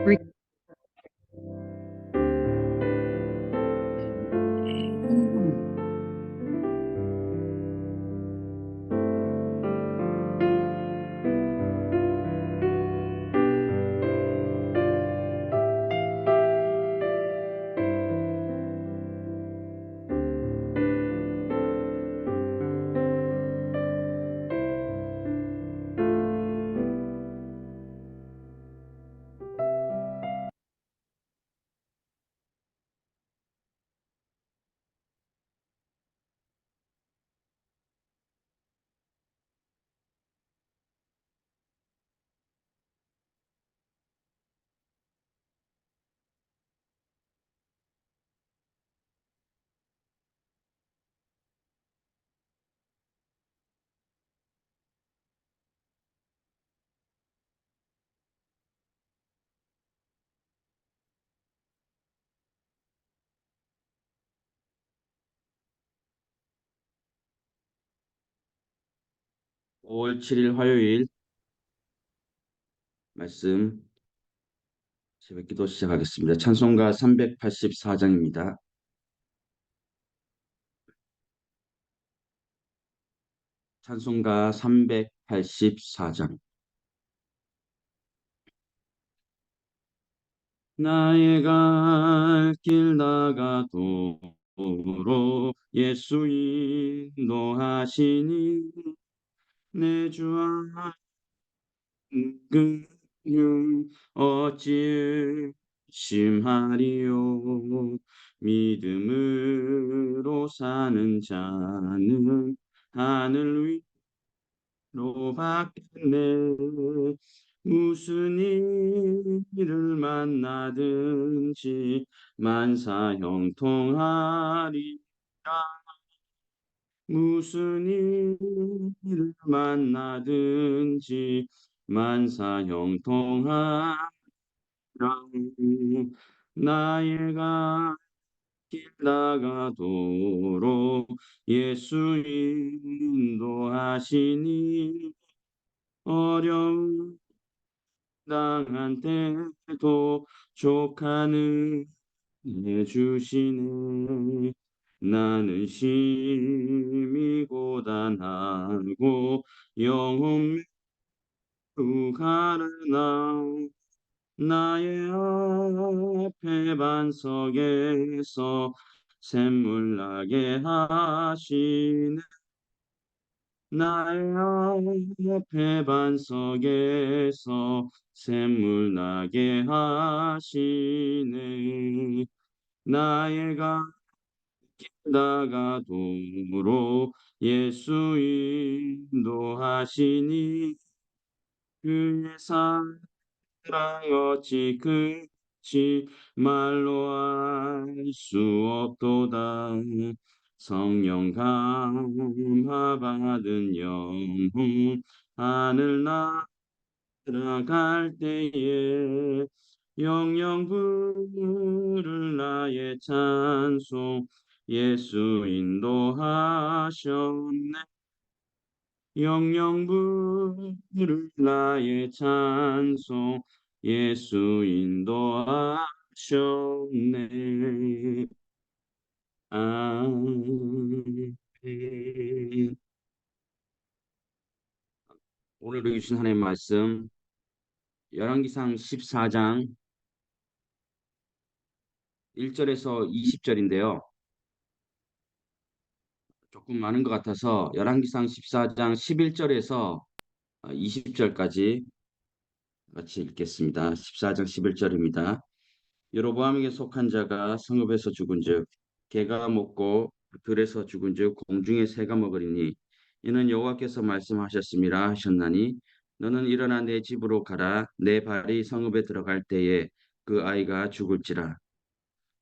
Re- 5월 7일 화요일 말씀 새벽기도 시작하겠습니다. 찬송가 384장입니다. 찬송가 384장. 나의 갈 길 나가도록 예수 인도하시니 내주 안금 어찌 심하리요. 믿음으로 사는 자는 하늘 위로 받겠네. 무슨 일을 만나든지 만사 형통하리라. 무슨 일을 만나든지 만사 형통하리라. 나의 길 나가도록 예수 인도하시니 어려움 당한 때도 족하는 해주시네. 나는 심히 고단하고 영혼 매우 가르나 나의 앞에 반석에서 샘물 나게 하시네. 나의 앞에 반석에서 샘물 나게 하시네. 나의 갈 나가도록 예수 인도하시니 그의 사랑 어찌 그치 말로 알 수 없도다. 성령 감화받은 영혼 하늘 날아갈 때에 영영 부를 나의 찬송 예수 인도하셨네. 영영 부를 나의 찬송 예수 인도하셨네. 아멘. 오늘 읽으신 하나님의 말씀 열왕기상 14장 1절에서 20절인데요. 조금 많은 것 같아서 열왕기상 14장 11절에서 20절까지 같이 읽겠습니다. 14장 11절입니다. 여로보암에게 속한 자가 성읍에서 죽은즉 개가 먹고 들에서 죽은즉 공중의 새가 먹으리니 이는 여호와께서 말씀하셨음이라 하셨나니 너는 일어나 내 집으로 가라. 내 발이 성읍에 들어갈 때에 그 아이가 죽을지라.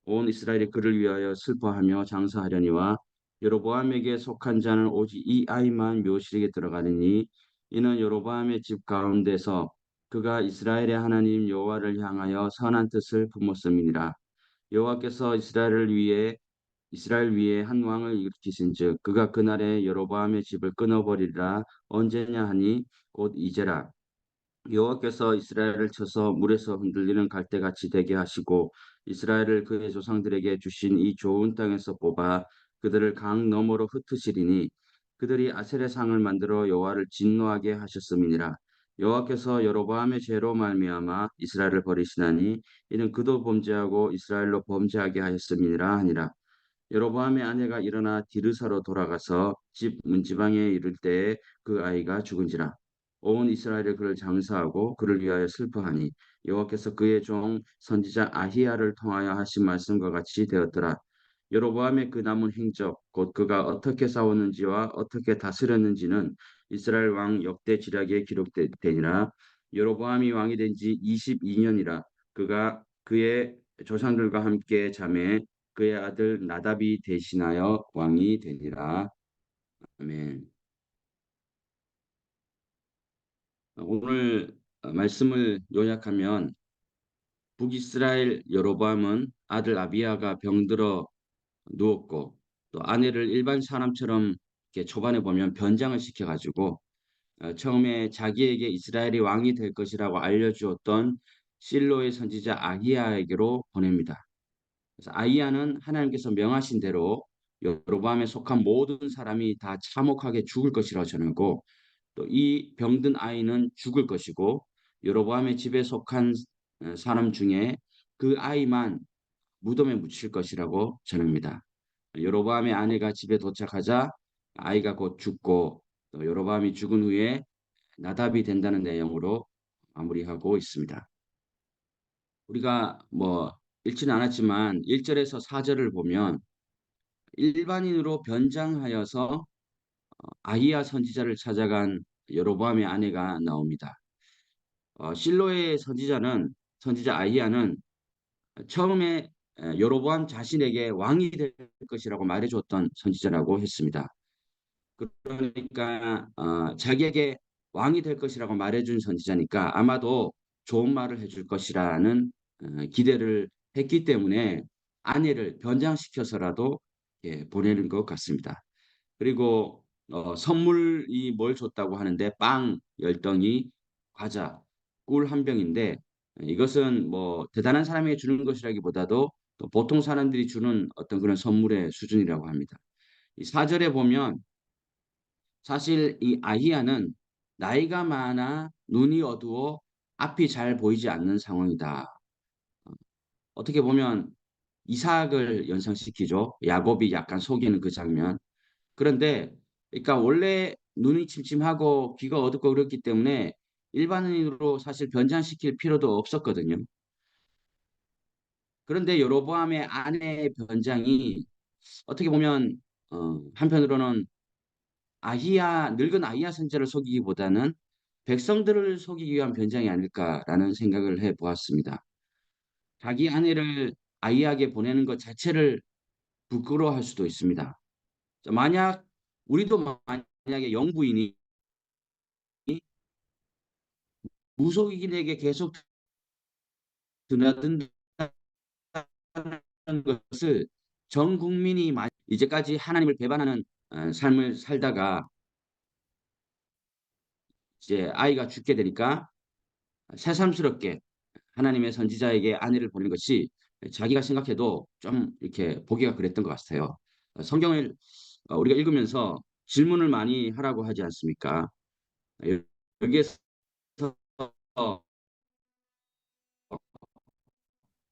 온 이스라엘이 그를 위하여 슬퍼하며 장사하려니와 여로보암에게 속한 자는 오직 이 아이만 묘실에게 들어가리니 이는 여로보암의 집 가운데서 그가 이스라엘의 하나님 여호와를 향하여 선한 뜻을 품었음이니라. 여호와께서 이스라엘 위에 한 왕을 일으키신즉 그가 그날에 여로보암의 집을 끊어버리리라. 언제냐 하니 곧 이제라. 여호와께서 이스라엘을 쳐서 물에서 흔들리는 갈대같이 되게 하시고 이스라엘을 그의 조상들에게 주신 이 좋은 땅에서 뽑아 그들을 강 너머로 흩으시리니 그들이 아셀의 상을 만들어 여호와를 진노하게 하셨음이니라. 여호와께서 여로보암의 죄로 말미암아 이스라엘을 버리시나니 이는 그도 범죄하고 이스라엘로 범죄하게 하였음이니라 하니라. 여로보암의 아내가 일어나 디르사로 돌아가서 집 문지방에 이를 때에 그 아이가 죽은지라. 온 이스라엘이 그를 장사하고 그를 위하여 슬퍼하니 여호와께서 그의 종 선지자 아히야를 통하여 하신 말씀과 같이 되었더라. 여로보암의 그 남은 행적 곧 그가 어떻게 싸웠는지와 어떻게 다스렸는지는 이스라엘 왕 역대 지략에 기록되니라. 여로보암이 왕이 된 지 22년이라. 그가 그의 조상들과 함께 잠에 그의 아들 나답이 대신하여 왕이 되니라. 아멘. 오늘 말씀을 요약하면 북이스라엘 여로보암은 아들 아비야가 병들어 누웠고 또 아내를 일반 사람처럼 이렇게 초반에 보면 변장을 시켜가지고 처음에 자기에게 이스라엘이 왕이 될 것이라고 알려주었던 실로의 선지자 아히야에게로 보냅니다. 그래서 아히야는 하나님께서 명하신 대로 여로보암에 속한 모든 사람이 다 참혹하게 죽을 것이라고 전하고 또 이 병든 아이는 죽을 것이고 여로보암의 집에 속한 사람 중에 그 아이만 무덤에 묻힐 것이라고 전합니다. 여로보암의 아내가 집에 도착하자 아이가 곧 죽고 또 여로보암이 죽은 후에 나답이 된다는 내용으로 마무리하고 있습니다. 우리가 뭐 읽지는 않았지만 1절에서 4절을 보면 일반인으로 변장하여서 아히야 선지자를 찾아간 여로보암의 아내가 나옵니다. 실로의 선지자 아히야는 처음에 여로보암 자신에게 왕이 될 것이라고 말해줬던 선지자라고 했습니다. 그러니까 자기에게 왕이 될 것이라고 말해준 선지자니까 아마도 좋은 말을 해줄 것이라는 기대를 했기 때문에 아내를 변장시켜서라도 보내는 것 같습니다. 그리고 선물이 뭘 줬다고 하는데 빵 10덩이, 과자, 꿀 한 병인데 이것은 뭐 대단한 사람에게 주는 것이라기보다도 또 보통 사람들이 주는 어떤 그런 선물의 수준이라고 합니다. 이 4절에 보면 사실 이 아히야는 나이가 많아 눈이 어두워 앞이 잘 보이지 않는 상황이다. 어떻게 보면 이삭을 연상시키죠. 야곱이 약간 속이는 그 장면. 그런데 그러니까 원래 눈이 침침하고 귀가 어둡고 그렇기 때문에 일반인으로 사실 변장시킬 필요도 없었거든요. 그런데 여로보암의 아내의 변장이 어떻게 보면 한편으로는 늙은 아히야 선지자를 속이기보다는 백성들을 속이기 위한 변장이 아닐까라는 생각을 해 보았습니다. 자기 아내를 아히야에게 보내는 것 자체를 부끄러워할 수도 있습니다. 만약 우리도 만약에 영부인이 무속인에게 계속 드나든다는 것을 전 국민이 이제까지 하나님을 배반하는 삶을 살다가 이제 아이가 죽게 되니까 새삼스럽게 하나님의 선지자에게 아내를 보낸 것이 자기가 생각해도 좀 이렇게 보기가 그랬던 것 같아요. 성경을 우리가 읽으면서 질문을 많이 하라고 하지 않습니까? 여기에서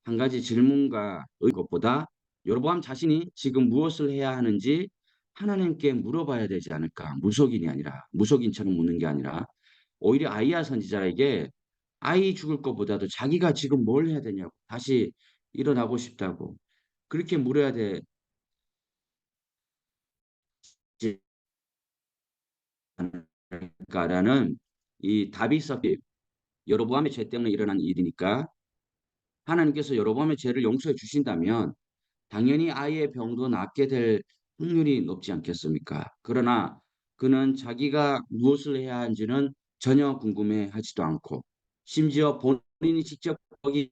한 가지 질문과 것보다 여로보암 자신이 지금 무엇을 해야 하는지 하나님께 물어봐야 되지 않을까? 무속인처럼 묻는 게 아니라 오히려 아이야 선지자에게 아이 죽을 것보다도 자기가 지금 뭘 해야 되냐고 다시 일어나고 싶다고 그렇게 물어야 되지 않을까라는 이 답이 있었기 여로보암의 죄 때문에 일어난 일이니까 하나님께서 여로보암의 죄를 용서해 주신다면 당연히 아이의 병도 낫게 될 확률이 높지 않겠습니까? 그러나 그는 자기가 무엇을 해야 하는지는 전혀 궁금해하지도 않고 심지어 본인이 직접 거기에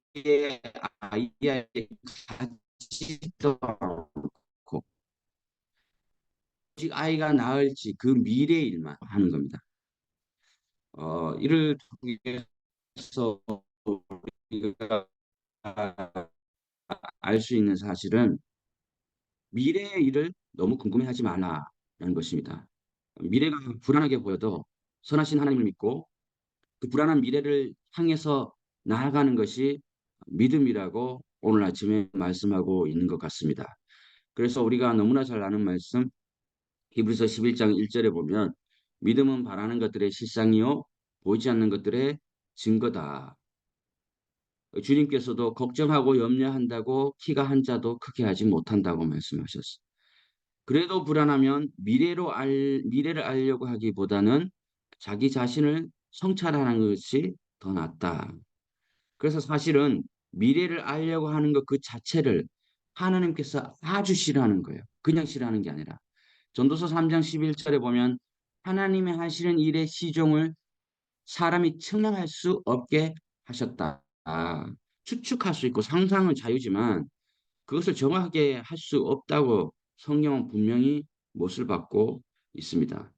아이에 가지도 않고 오직 아이가 나을지 그 미래의 일만 하는 겁니다. 이를 통해서 우리가 알 수 있는 사실은 미래의 일을 너무 궁금해하지 말라라는 것입니다. 미래가 불안하게 보여도 선하신 하나님을 믿고 그 불안한 미래를 향해서 나아가는 것이 믿음이라고 오늘 아침에 말씀하고 있는 것 같습니다. 그래서 우리가 너무나 잘 아는 말씀 히브리서 11장 1절에 보면 믿음은 바라는 것들의 실상이요 보이지 않는 것들의 증거다. 주님께서도 걱정하고 염려한다고 키가 한 자도 크게 하지 못한다고 말씀하셨어요. 그래도 불안하면 미래를 알려고 하기보다는 자기 자신을 성찰하는 것이 더 낫다. 그래서 사실은 미래를 알려고 하는 것 그 자체를 하나님께서 아주 싫어하는 거예요. 그냥 싫어하는 게 아니라. 전도서 3장 11절에 보면 하나님의 하시는 일의 시종을 사람이 측량할 수 없게 하셨다. 추측할 수 있고 상상은 자유지만 그것을 정확하게 할 수 없다고 성경은 분명히 못을 받고 있습니다.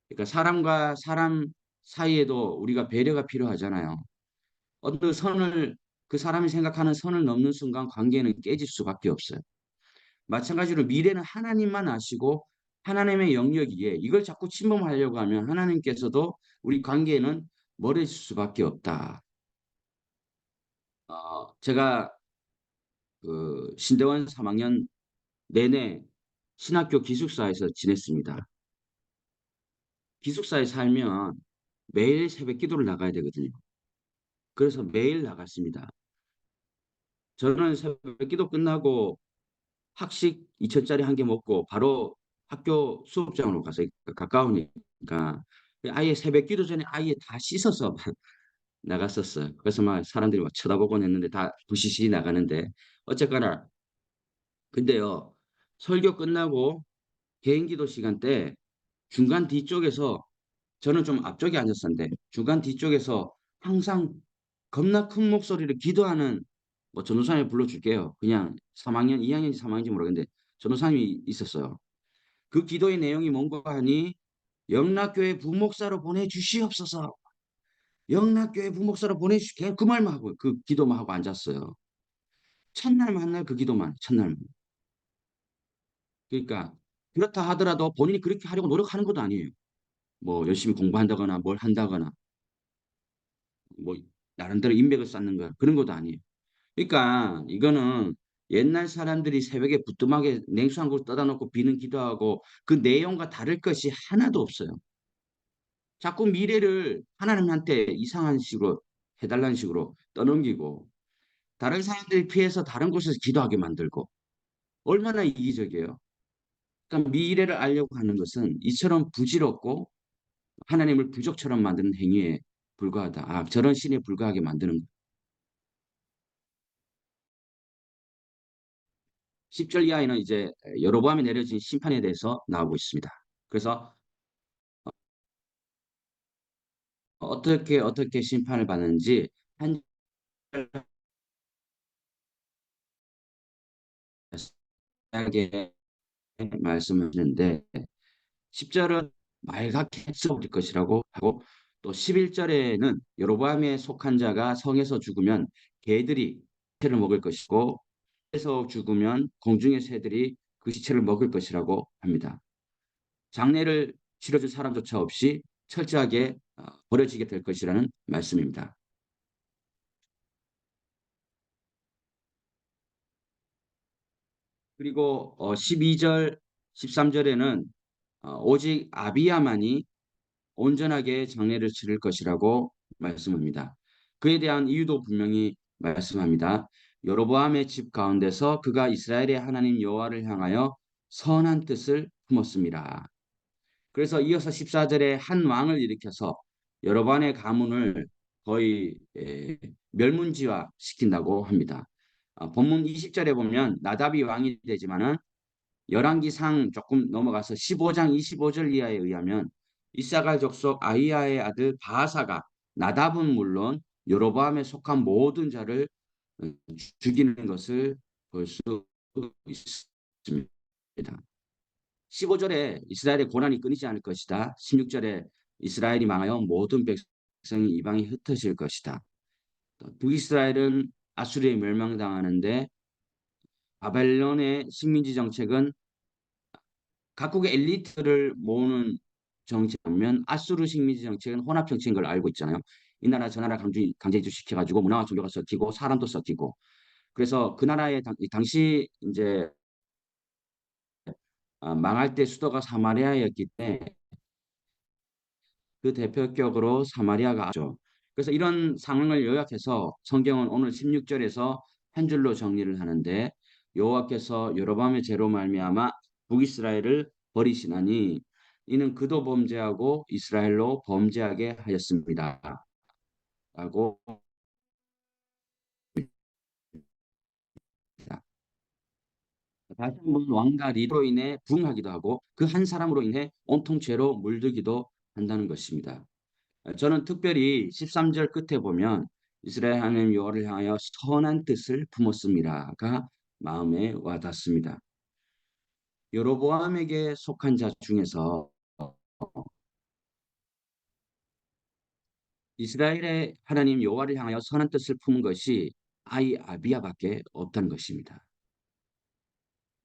그러니까 사람과 사람 사이에도 우리가 배려가 필요하잖아요. 어떤 선을 그 사람이 생각하는 선을 넘는 순간 관계는 깨질 수밖에 없어요. 마찬가지로 미래는 하나님만 아시고 하나님의 영역이기에 이걸 자꾸 침범하려고 하면 하나님께서도 우리 관계는 멀어질 수밖에 없다. 제가 그 신대원 3학년 내내 신학교 기숙사에서 지냈습니다. 기숙사에 살면 매일 새벽 기도를 나가야 되거든요. 그래서 매일 나갔습니다. 저는 새벽 기도 끝나고 학식 2천짜리 한 개 먹고 바로 학교 수업장으로 가서 가까우니까 아예 새벽 기도 전에 아예 다 씻어서 나갔었어요. 그래서 막 사람들이 막 쳐다보곤 했는데 다 부시시 나가는데 어쨌거나 근데요 설교 끝나고 개인기도 시간 때 중간 뒤쪽에서 저는 좀 앞쪽에 앉았었는데 중간 뒤쪽에서 항상 겁나 큰 목소리를 기도하는 뭐 전도사님 불러줄게요. 그냥 3학년, 2학년인지 3학년인지 모르겠는데 전도사님이 있었어요. 그 기도의 내용이 뭔가 하니 영락교회 부목사로 보내주시옵소서. 영락교회 부목사로 보내주시. 그 말만 하고 그 기도만 하고 앉았어요. 첫날 만날 그 기도만 첫날. 그러니까 그렇다 하더라도 본인이 그렇게 하려고 노력하는 것도 아니에요. 뭐 열심히 공부한다거나 뭘 한다거나 뭐 나름대로 인맥을 쌓는 거 그런 것도 아니에요. 그러니까 이거는 옛날 사람들이 새벽에 부뚜막에 냉수 한 그릇 떠다 놓고 비는 기도하고 그 내용과 다를 것이 하나도 없어요. 자꾸 미래를 하나님한테 이상한 식으로 해달라는 식으로 떠넘기고 다른 사람들이 피해서 다른 곳에서 기도하게 만들고 얼마나 이기적이에요. 그러니까 미래를 알려고 하는 것은 이처럼 부질없고 하나님을 부족처럼 만드는 행위에 불과하다. 저런 신에 불과하게 만드는 거. 10절 이하에는 이제 여로보암에 내려진 심판에 대해서 나오고 있습니다. 그래서 어떻게 심판을 받는지 한 절하게 말씀하시는데 10절은 말갛게 썩을 것이라고 하고 또 11절에는 여로보암에 속한 자가 성에서 죽으면 개들이 시체를 먹을 것이고 에서 죽으면 공중의 새들이 그 시체를 먹을 것이라고 합니다. 장례를 치러줄 사람조차 없이 철저하게 버려지게 될 것이라는 말씀입니다. 그리고 12절, 13절에는 오직 아비야만이 온전하게 장례를 치를 것이라고 말씀합니다. 그에 대한 이유도 분명히 말씀합니다. 여로보암의 집 가운데서 그가 이스라엘의 하나님 여호와를 향하여 선한 뜻을 품었습니다. 그래서 이어서 14절에 한 왕을 일으켜서 여로보암의 가문을 거의 멸문지화 시킨다고 합니다. 본문 20절에 보면 나답이 왕이 되지만은 열왕기상 조금 넘어가서 15장 25절 이하에 의하면 이사갈 족속 아히야의 아들 바하사가 나답은 물론 여로보암에 속한 모든 자를 죽이는 것을 볼 수 있습니다. 15절에 이스라엘의 고난이 끊이지 않을 것이다. 16절에 이스라엘이 망하여 모든 백성이 이방에 흩어질 것이다. 또 북이스라엘은 아수리에 멸망당하는데 바벨론의 식민지 정책은 각국의 엘리트를 모으는 정책이면 아수르 식민지 정책은 혼합 정책인 걸 알고 있잖아요. 이 나라 저 나라 강제 이주시켜가지고 문화와 종교가 섞이고 사람도 섞이고 그래서 그 나라의 당시 이제 망할 때 수도가 사마리아였기 때문에 그 대표격으로 사마리아가 아죠. 그래서 이런 상황을 요약해서 성경은 오늘 16절에서 한 줄로 정리를 하는데 여호와께서 여로보암의 죄로 말미암아 북이스라엘을 버리시나니 이는 그도 범죄하고 이스라엘로 범죄하게 하였습니다. 라고 합니다. 다시 한번 왕과 리더로 인해 부흥하기도 하고 그 한 사람으로 인해 온통 죄로 물들기도 한다는 것입니다. 저는 특별히 13절 끝에 보면 이스라엘 하나님 여호와를 향하여 선한 뜻을 품었습니다가 마음에 와닿습니다. 여로보암에게 속한 자 중에서 이스라엘의 하나님 여호와를 향하여 선한 뜻을 품은 것이 아이 아비야밖에 없다는 것입니다.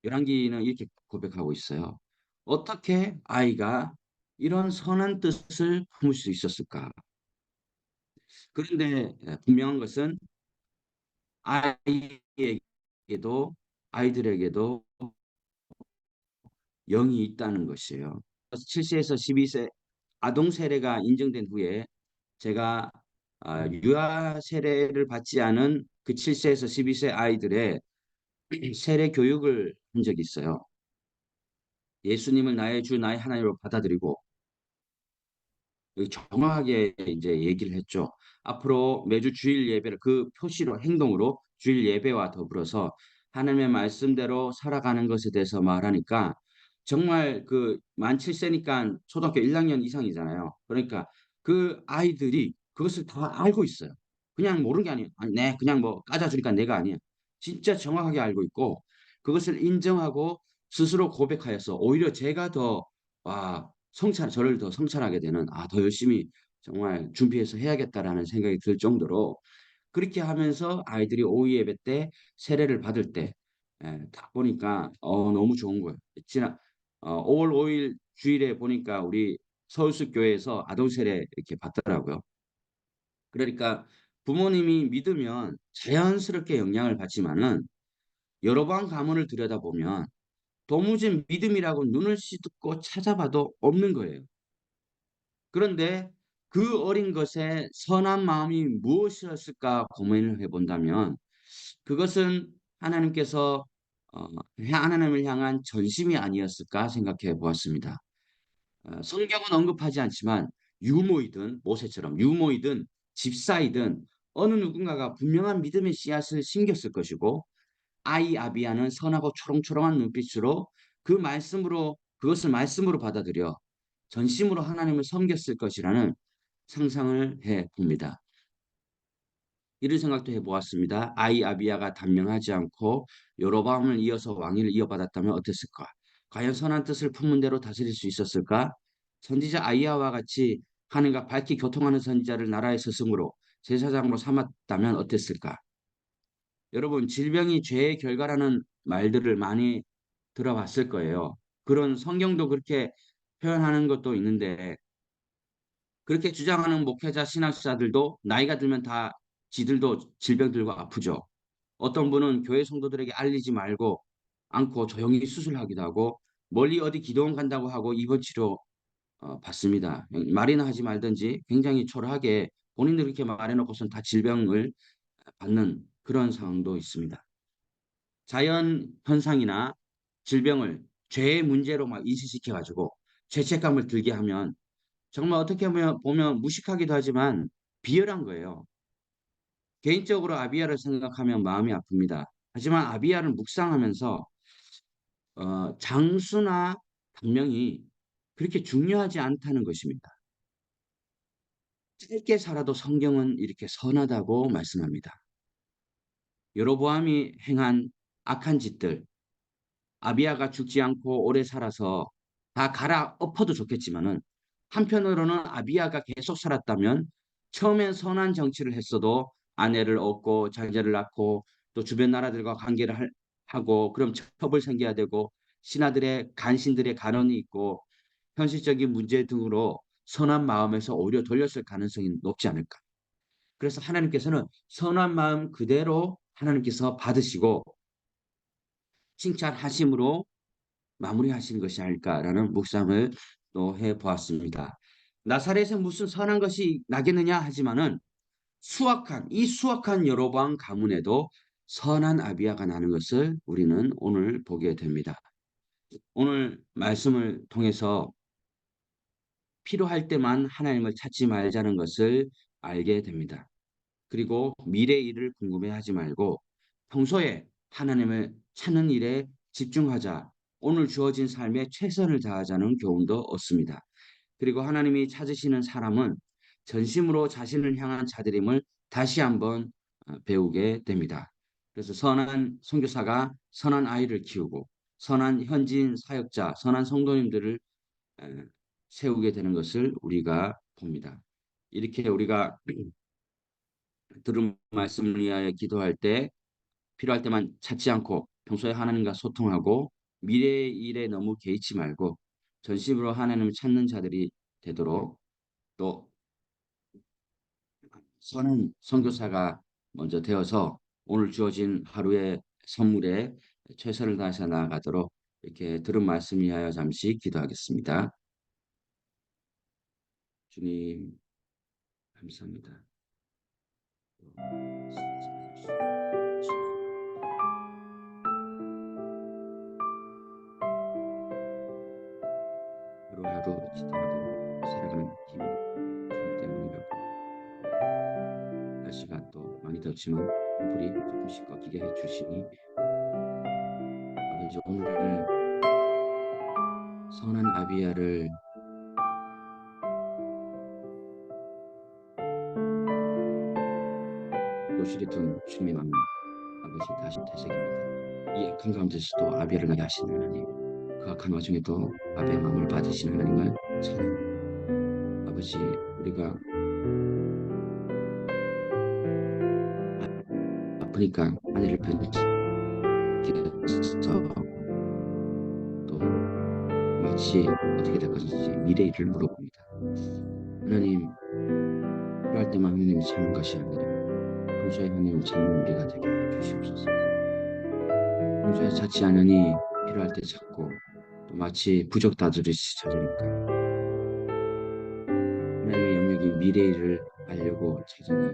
열왕기는 이렇게 고백하고 있어요. 어떻게 아이가 이런 선한 뜻을 품을 수 있었을까? 그런데 분명한 것은 아이에게도 아이들에게도 영이 있다는 것이에요. 7세에서 12세 아동 세례가 인정된 후에 제가 유아 세례를 받지 않은 그 7세에서 12세 아이들의 세례 교육을 한 적이 있어요. 예수님을 나의 주, 나의 하나님으로 받아들이고 정확하게 이제 얘기를 했죠. 앞으로 매주 주일 예배를 그 표시로 행동으로 주일 예배와 더불어서 하나님의 말씀대로 살아가는 것에 대해서 말하니까 정말 그 만 7세니까 초등학교 1학년 이상이잖아요. 그러니까 그 아이들이 그것을 다 알고 있어요. 그냥 모르는 게 아니에요. 아니, 네, 그냥 뭐 까자주니까 내가 아니야. 진짜 정확하게 알고 있고 그것을 인정하고 스스로 고백하여서 오히려 제가 더 저를 더 성찰하게 되는, 더 열심히 정말 준비해서 해야겠다라는 생각이 들 정도로 그렇게 하면서 아이들이 오후 예배 때 세례를 받을 때, 딱 보니까, 너무 좋은 거예요. 5월 5일 주일에 보니까 우리 서울숲 교회에서 아동 세례 이렇게 받더라고요. 그러니까 부모님이 믿으면 자연스럽게 영향을 받지만은 여러 번 가문을 들여다보면 도무지 믿음이라고 눈을 씻고 찾아봐도 없는 거예요. 그런데 그 어린 것의 선한 마음이 무엇이었을까 고민을 해본다면 그것은 하나님께서 어, 하나님을 향한 전심이 아니었을까 생각해 보았습니다. 성경은 언급하지 않지만 유모이든 모세처럼 유모이든 집사이든 어느 누군가가 분명한 믿음의 씨앗을 심겼을 것이고 아이 아비아는 선하고 초롱초롱한 눈빛으로 그 말씀으로 그것을 말씀으로 받아들여 전심으로 하나님을 섬겼을 것이라는 상상을 해 봅니다. 이런 생각도 해보았습니다. 아이 아비아가 단명하지 않고 여로보암을 이어서 왕위를 이어받았다면 어땠을까? 과연 선한 뜻을 품은 대로 다스릴 수 있었을까? 선지자 아이야와 같이 하늘과 밝히 교통하는 선지자를 나라의 스승으로 제사장으로 삼았다면 어땠을까? 여러분 질병이 죄의 결과라는 말들을 많이 들어봤을 거예요. 그런 성경도 그렇게 표현하는 것도 있는데 그렇게 주장하는 목회자 신학자들도 나이가 들면 다 지들도 질병 들고 아프죠. 어떤 분은 교회 성도들에게 알리지 말고 않고 조용히 수술하기도 하고 멀리 어디 기도원 간다고 하고 입원 치료 받습니다. 말이나 하지 말든지 굉장히 초라하게 본인들 그렇게 말해놓고선 다 질병을 받는 그런 상황도 있습니다. 자연 현상이나 질병을 죄의 문제로 막 인식시켜 가지고 죄책감을 들게 하면 정말 어떻게 보면 무식하기도 하지만 비열한 거예요. 개인적으로 아비야를 생각하면 마음이 아픕니다. 하지만 아비야를 묵상하면서 장수나 단명이 그렇게 중요하지 않다는 것입니다. 짧게 살아도 성경은 이렇게 선하다고 말씀합니다. 여로보암이 행한 악한 짓들, 아비야가 죽지 않고 오래 살아서 다 갈아 엎어도 좋겠지만은 한편으로는 아비야가 계속 살았다면 처음엔 선한 정치를 했어도 아내를 얻고 자제를 낳고 또 주변 나라들과 관계를 하고 그럼 첩을 생겨야 되고 신하들의 간신들의 간언이 있고 현실적인 문제 등으로 선한 마음에서 오히려 돌렸을 가능성이 높지 않을까. 그래서 하나님께서는 선한 마음 그대로 하나님께서 받으시고 칭찬하심으로 마무리하신 것이 아닐까라는 묵상을 또 해보았습니다. 나사렛에 무슨 선한 것이 나겠느냐 하지만은 이 수악한 여로보암 가문에도 선한 아비야가 나는 것을 우리는 오늘 보게 됩니다. 오늘 말씀을 통해서 필요할 때만 하나님을 찾지 말자는 것을 알게 됩니다. 그리고 미래 일을 궁금해하지 말고 평소에 하나님을 찾는 일에 집중하자. 오늘 주어진 삶에 최선을 다하자는 교훈도 얻습니다. 그리고 하나님이 찾으시는 사람은 전심으로 자신을 향한 자들임을 다시 한번 배우게 됩니다. 그래서 선한 선교사가 선한 아이를 키우고 선한 현지인 사역자, 선한 성도님들을 세우게 되는 것을 우리가 봅니다. 이렇게 우리가 들은 말씀을 위하여 기도할 때 필요할 때만 찾지 않고 평소에 하나님과 소통하고 미래의 일에 너무 개의치 말고 전심으로 하나님을 찾는 자들이 되도록 또 선한 선교사가 먼저 되어서 오늘 주어진 하루의 선물에 최선을 다해서 나아가도록 이렇게 들은 말씀 위하여 잠시 기도하겠습니다. 주님 감사합니다. 하루하루 지나도 살아가는 힘이 주님 때문이라고 날씨가 또 많이 덥지만 불이 조금씩 꺾이게 해주시니 아버지 오늘 선한 아비야를 요실에 둔 주님의 마음 아버지 다시 되새깁니다. 이 악한 가운데서도 아비야를 나게 하시는 하나님 그 악한 와중에도 아비의 마음을 받으시는 하나님을 찬양 아버지 우리가 아프니까 하늘을 펴서 또 마치 어떻게 될 것인지 미래 일을 물어봅니다. 하나님 필요할 때만 하나님을 찾는 것이 아니라 평소에 하나님을 찾는 우리가 되게 해 주시옵소서. 평소에 찾지 않으니 필요할 때 찾고 또 마치 부적 다주듯이 찾으니까 하나님의 영역이 미래 일을 알려고 찾으니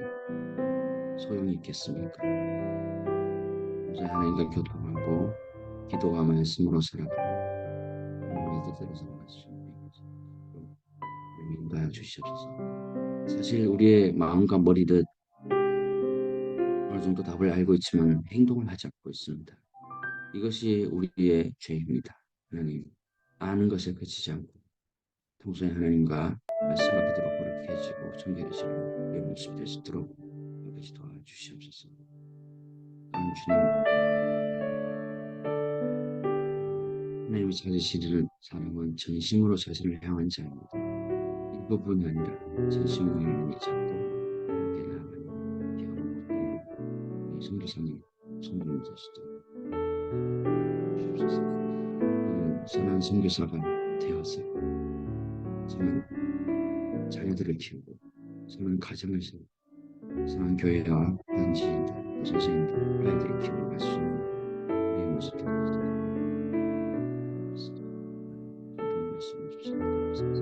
소용이 있겠습니까? 평소에 하나님과 교통하고 기도와 말씀으로 살아가고 하나님의 뜻대로 살아갈 수 있는 하나님 인도하여 주시옵소서. 사실 우리의 마음과 머리를 어느 정도 답을 알고 있지만 행동을 하지 않고 있습니다. 이것이 우리의 죄입니다. 하나님, 아는 것에 그치지 않고 평소에 하나님과 말씀과 기도로 거룩해지고 청결해지는 우리의 모습 될 수 있도록 아버지 도와주시옵소서. 주님, 하나님이 찾으시는 사람은 전심으로 자신을 향한 자입니다. 일부분이 아니라 전심으로 하나님을 찾고 함께 나아가는 배우고 또 우리 성도사님, 성도님 되시도록 주옵소서. 선한 선교사가 되어서 선한 자녀들을 키우고 선한 가정을 세우고 선한 교회와 단지인들, 선생님들, 아이들을 키우고 갈 수 있는 우리의 모습 되겠습니다. 말씀해 주시옵소서.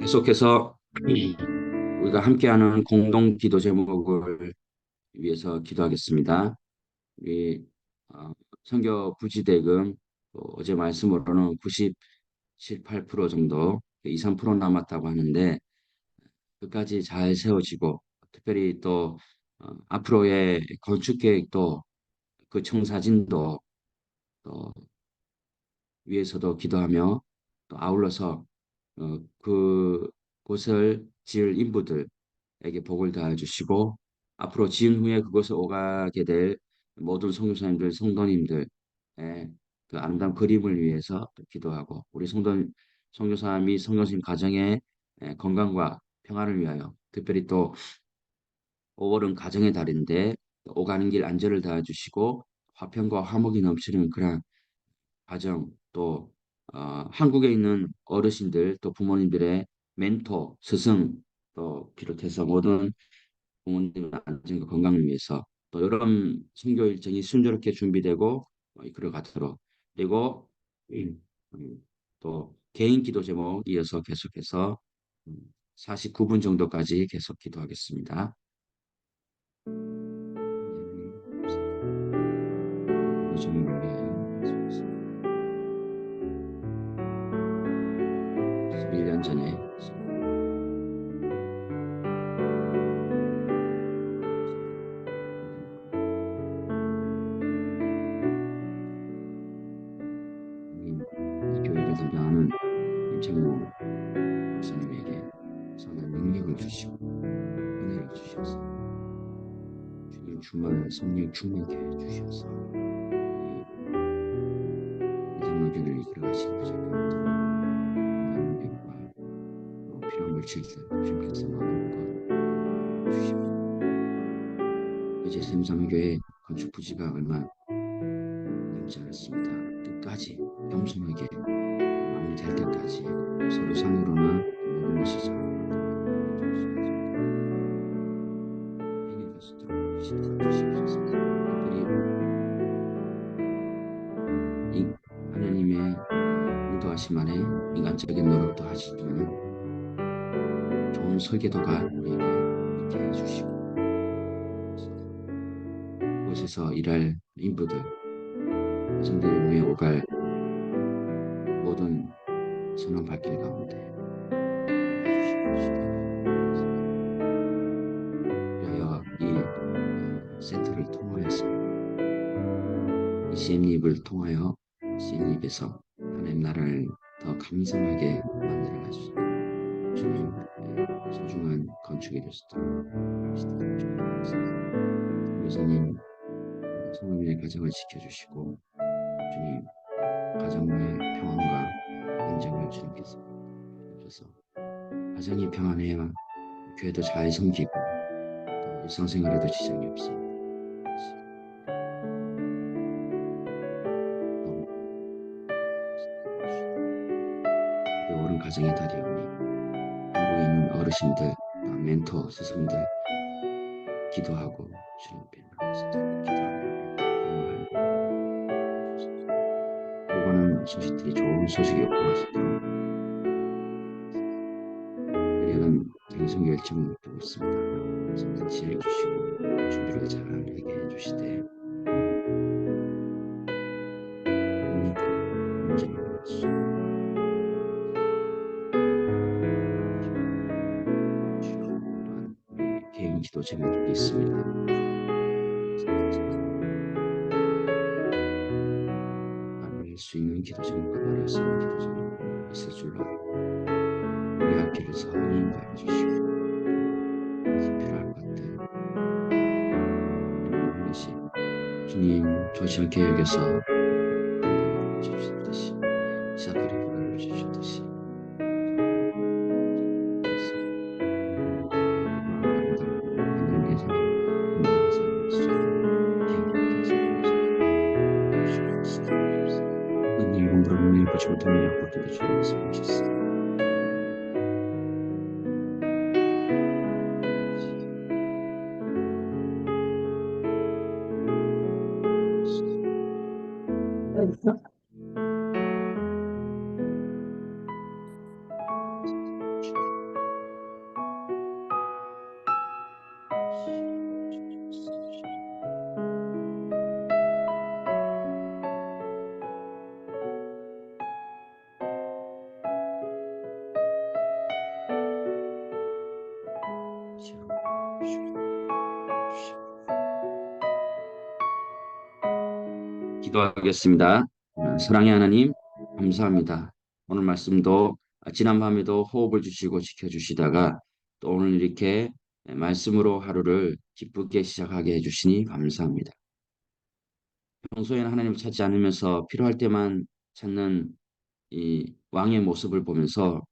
계속해서 우리가 함께하는 공동 기도 제목을 위해서 기도하겠습니다. 우리 선교 부지대금 어제 말씀으로는 97, 8% 정도 2, 3% 남았다고 하는데 끝까지 잘 세워지고 특별히 또 앞으로의 건축 계획도 그 청사진도 또 위해서도 기도하며 또 아울러서 그 그것을 지을 인부들에게 복을 다해 주시고 앞으로 지은 후에 그것을 오가게 될 모든 선교사님들, 성도님들의 그 아름다운 그림을 위해서 또 기도하고 우리 선교사 및 선교사님 가정의 건강과 평안을 위하여 특별히 또 5월은 가정의 달인데 오가는 길 안전을 다해 주시고 화평과 화목이 넘치는 그런 가정 또 한국에 있는 어르신들 또 부모님들의 멘토, 스승 또 비롯해서 모든 부모님의 안전과 건강을 위해서 또 여름 선교 일정이 순조롭게 준비되고 이끌어가도록 그리고 음, 또 개인 기도 제목 이어서 계속해서 49분 정도까지 계속 기도하겠습니다. 요즘을 위하여 11년 전에 이 교회를 담당하는 임창모 목사님에게 선한 능력을 주시고 은혜를 주셔서 주님 주말 성령 충만케 해주셔서 이 장로교를 이끌어가시는 부족한 건강과 또 필요한 물질들 주님께서 마음껏 주시고 이제 샘삼교회 건축 부지가 얼마 남지 않았습니다. 끝까지 겸손하게 마무리될 때까지 서로 상으로나 모든 것이 잘 행해 가시도록 시도해 주시옵소서. 특별히 이 하나님의 인도하심 안에 인간적인 노력도 하시지만 좋은 설계도가 우리에게 있게 해주시고 그곳에서 일할 인부들 자신들을 위해 오갈 모든 선한 발길 가운데 위하여 이 센터를 통하여서 이 CM립을 통하여 CM립에서 하나님 나라를 더 강성하게 만들어 갈 수 있는 주님의 소중한 건축이 될 수 있도록 기도드립니다. 교사님 성도님의 가정을 지켜주시고 주님 가정의 평안과 안정을 주님께서 주셔서 가정이 평안해야 교회도 잘 섬기고 또 일상생활에도 지장이 없습니다. 오랜 가정의 달이오니 한국에 있는 어르신들, 멘토, 스승들 기도하고 주님께 기도합니다. 오가는 소식들이 좋은 소식이 없고 하시도록 우리는 장성교 일정을 두고 있습니다. 성령 지혜를 주시고 준비를 잘 하게 해주시되 개인 기도 제목이 있습니다. 말할 수 있는 기도 제목과 말할 수 있는 기도 제목 있을 줄로 우리 앞길을 선히 인도해 주시고 필요할 것들 모든 것이 주님 좋지 않게 여겨서 주셨듯이 시작하리 불을 주셨듯이 일본으로 보지 못하는 약속들을 주님께서 주셨습니다. 기도하겠습니다. 사랑의 하나님, 감사합니다. 오늘 말씀도 지난 밤에도 호흡을 주시고 지켜주시다가 또 오늘 이렇게 말씀으로 하루를 기쁘게 시작하게 해주시니 감사합니다. 평소에는 하나님을 찾지 않으면서 필요할 때만 찾는 이 왕의 모습을 보면서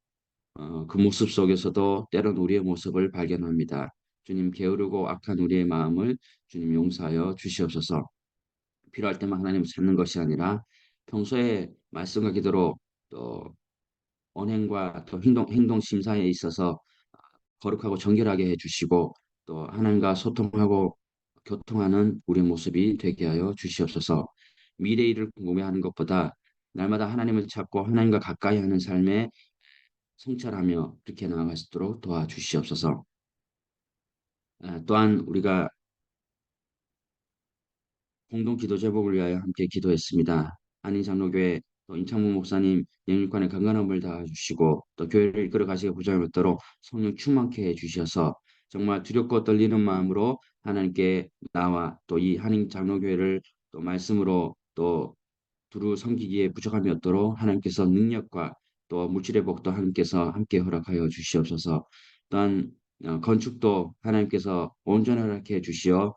그 모습 속에서도 때론 우리의 모습을 발견합니다. 주님, 게으르고 악한 우리의 마음을 주님 용서하여 주시옵소서. 필요할 때만 하나님을 찾는 것이 아니라 평소에 말씀과 기도로 또 언행과 또 행동 심사에 있어서 거룩하고 정결하게 해주시고 또 하나님과 소통하고 교통하는 우리의 모습이 되게 하여 주시옵소서. 미래 일을 궁금해하는 것보다 날마다 하나님을 찾고 하나님과 가까이 하는 삶에 성찰하며 그렇게 나아갈 수 있도록 도와주시옵소서. 또한 우리가 공동 기도 제목을 위하여 함께 기도했습니다. 한인장로교회 또 임창무 목사님 영육간의 건강함을 다주시고 또 교회를 이끌어 가시게 부장을 얻도록 성령 충만케 해주셔서 정말 두렵고 떨리는 마음으로 하나님께 나와 또 이 한인장로교회를 또 말씀으로 또 두루 섬기기에 부족함이 없도록 하나님께서 능력과 또 물질의 복도 하나님께서 함께 허락하여 주시옵소서. 또한 건축도 하나님께서 온전하게 해 주시어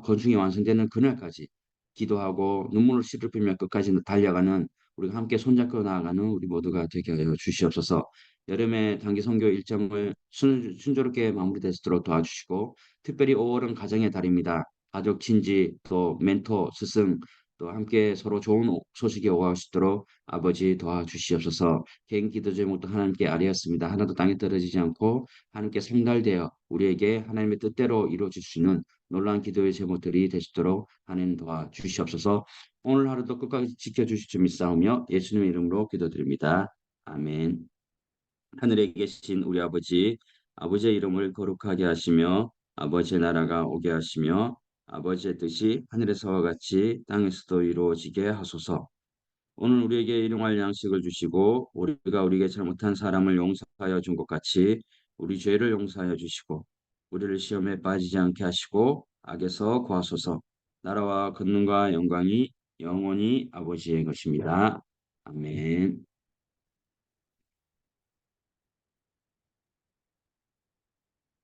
건축이 완성되는 그날까지 기도하고 눈물을 씻으며 끝까지 달려가는 우리가 함께 손잡고 나아가는 우리 모두가 되게 하여 주시옵소서. 여름에 단기 선교 일정을 순조롭게 마무리될 수 있도록 도와주시고 특별히 5월은 가정의 달입니다. 가족, 친지, 또 멘토, 스승 또 함께 서로 좋은 소식이 오갈 수 있도록 아버지 도와주시옵소서. 개인 기도 제목도 하나님께 아뢰었습니다. 하나도 땅에 떨어지지 않고 하나님께 상달되어 우리에게 하나님의 뜻대로 이루어질 수 있는 놀라운 기도의 제목들이 되시도록 하나님 도와주시옵소서. 오늘 하루도 끝까지 지켜주실 줄 믿사오며 예수님의 이름으로 기도드립니다. 아멘. 하늘에 계신 우리 아버지, 아버지의 이름을 거룩하게 하시며 아버지의 나라가 오게 하시며 아버지의 뜻이 하늘에서와 같이 땅에서도 이루어지게 하소서. 오늘 우리에게 일용할 양식을 주시고 우리가 우리에게 잘못한 사람을 용서하여 준 것 같이 우리 죄를 용서하여 주시고 우리를 시험에 빠지지 않게 하시고 악에서 구하소서. 나라와 권능과 영광이 영원히 아버지의 것입니다. 아멘.